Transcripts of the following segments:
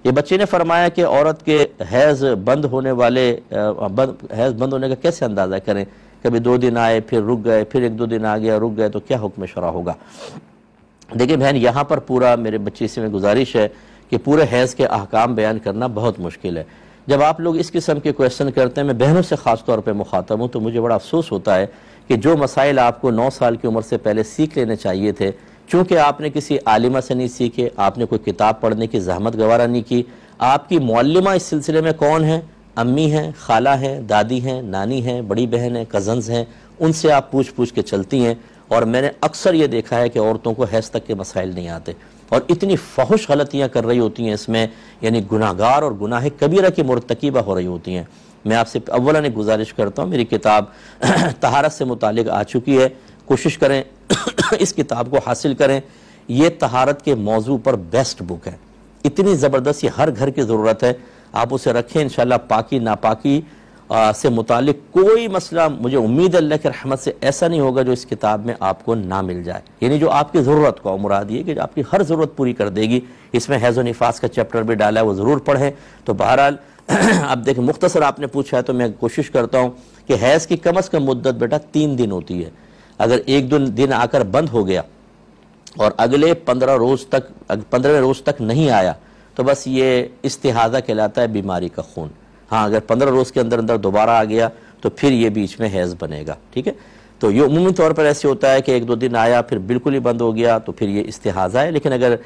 یہ بچے نے فرمایا کہ عورت کے حیض بند ہونے کا کیسے اندازہ کریں؟ کبھی 2 دن آئے پھر رک گئے، پھر 1-2 دن آ گیا رک گئے، تو کیا حکم شرع ہوگا؟ دیکھیں بہن، یہاں پر پورا میرے بچے سے میں گزارش ہے کہ پورے حیض کے احکام بیان کرنا بہت مشکل ہے۔ جب آپ لوگ اس قسم کے کویسچن کرتے ہیں، میں بہنوں سے خاص طور پہ مخاطب ہوں، تو مجھے بڑا افسوس ہوتا ہے کہ جو مسائل آپ کو 9 سال کی عمر سے پہلے سیکھ لینے چاہیے تھے، چونکہ آپ نے کسی عالمہ سے نہیں سیکھے، آپ نے کوئی کتاب پڑھنے کی زحمت گوارہ نہیں کی، آپ کی معلمہ اس سلسلے میں کون ہیں؟ امی ہیں، خالہ ہیں، دادی ہیں، نانی ہیں، بڑی بہن ہیں، کزنز ہیں، ان سے آپ پوچھ کے چلتی ہیں۔ اور میں نے اکثر یہ دیکھا ہے کہ عورتوں کو حیض تک کے مسائل نہیں آتے، اور اتنی فحش غلطیاں کر رہی ہوتی ہیں اس میں، یعنی گناہگار اور گناہ کبیرہ کی مرتکبہ ہو رہی ہوتی ہیں۔ میں آپ سے اولاً ایک گزارش کرتا ہوں، میری کتاب طہارت سے متعلق آ چکی ہے، کوشش کریں اس کتاب کو حاصل کریں۔ یہ طہارت کے موضوع پر بیسٹ بک ہے، اتنی زبردست، یہ ہر گھر کی ضرورت ہے، آپ اسے رکھیں۔ انشاءاللہ پاکی ناپاکی سے متعلق کوئی مسئلہ، مجھے امید اللہ کی رحمت سے ایسا نہیں ہوگا جو اس کتاب میں آپ کو نہ مل جائے، یعنی جو آپ کی ضرورت کو، مراد یہ کہ جو آپ کی ہر ضرورت پوری کر دے گی۔ اس میں حیض و نفاس کا چیپٹر بھی ڈالا ہے، وہ ضرور پڑھیں۔ تو بہرحال اب دیکھیں، مختصر آپ نے پوچھا ہے تو میں کوشش کرتا ہوں کہ حیض کی کم از کم مدت بیٹا 3 دن ہوتی ہے۔ اگر 1 دن آ کر بند ہو گیا اور اگلے 15ویں روز تک نہیں آیا تو بس یہ استحاضہ کہلاتا ہے، بیماری کا خون۔ ہاں، اگر 15 روز کے اندر دوبارہ آ گیا تو پھر یہ بیچ میں حیض بنے گا، ٹھیک ہے؟ تو یہ عمومی طور پر ایسے ہوتا ہے کہ 1-2 دن آیا پھر بالکل ہی بند ہو گیا تو پھر یہ استحاضہ ہے، لیکن اگر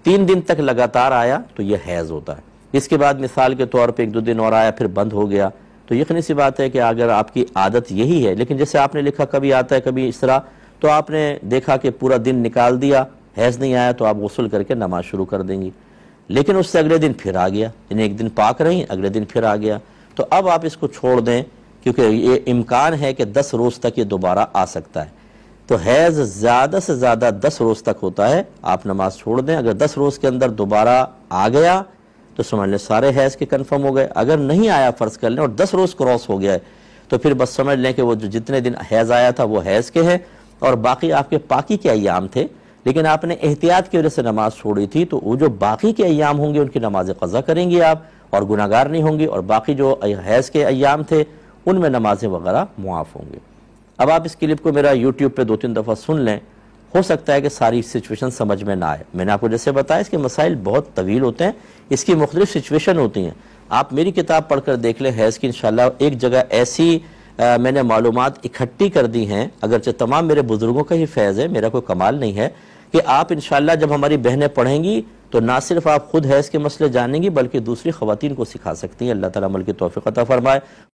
3 دن تک لگاتار آیا تو یہ حیض ہوتا ہے۔ اس کے بعد مثال کے طور پہ 1-2 دن اور آیا پھر بند ہو گیا تو یقینی سی بات ہے کہ اگر آپ کی عادت یہی ہے، لیکن جیسے آپ نے لکھا کبھی آتا ہے کبھی اس طرح، تو آپ نے دیکھا کہ پورا دن نکال دیا، حیض نہیں آیا تو آپ غسل کر کے نماز شروع کر دیں گی، لیکن اس سے اگلے دن پھر آ گیا، یعنی 1 دن پاک رہیں، اگلے دن پھر آ گیا، تو اب آپ اس کو چھوڑ دیں، کیونکہ یہ امکان ہے کہ 10 روز تک یہ دوبارہ آ سکتا ہے۔ تو حیض زیادہ سے زیادہ 10 روز تک ہوتا ہے، آپ نماز چھوڑ دیں۔ اگر 10 روز کے اندر دوبارہ آ گیا تو سمجھ لیں سارے حیض کے کنفرم ہو گئے، اگر نہیں آیا فرض کر لیں اور 10 روز کراس ہو گیا ہے تو پھر بس سمجھ لیں کہ وہ جتنے دن حیض آیا تھا وہ حیض کے ہیں، اور باقی آپ کے پاکی کے ایام تھے، لیکن آپ نے احتیاط کی وجہ سے نماز چھوڑی تھی، تو وہ جو باقی کے ایام ہوں گے ان کی نماز قضا کریں گے آپ، اور گناہگار نہیں ہوں گے، اور باقی جو حیض کے ایام تھے ان میں نمازیں وغیرہ معاف ہوں گے۔ اب آپ اس کلپ کو میرا یوٹیوب پہ 2-3 دفعہ سن لیں، ہو سکتا ہے کہ ساری سچویشن سمجھ میں نہ آئے۔ میں نے آپ کو جیسے بتایا اس کے مسائل بہت طویل ہوتے ہیں، اس کی مختلف سچویشن ہوتی ہیں، آپ میری کتاب پڑھ کر دیکھ لیں حیض کی، انشاءاللہ ایک جگہ ایسی میں نے معلومات اکٹھی کر دی ہیں، اگرچہ تمام میرے بزرگوں کا ہی فیض ہے، میرا کوئی کمال نہیں ہے، کہ آپ انشاءاللہ جب ہماری بہنیں پڑھیں گی تو نہ صرف آپ خود حیض کے مسئلے جانیں گی بلکہ دوسری خواتین کو سکھا سکتی ہیں۔ اللہ تعالیٰ عمل کی توفیق عطا فرمائے۔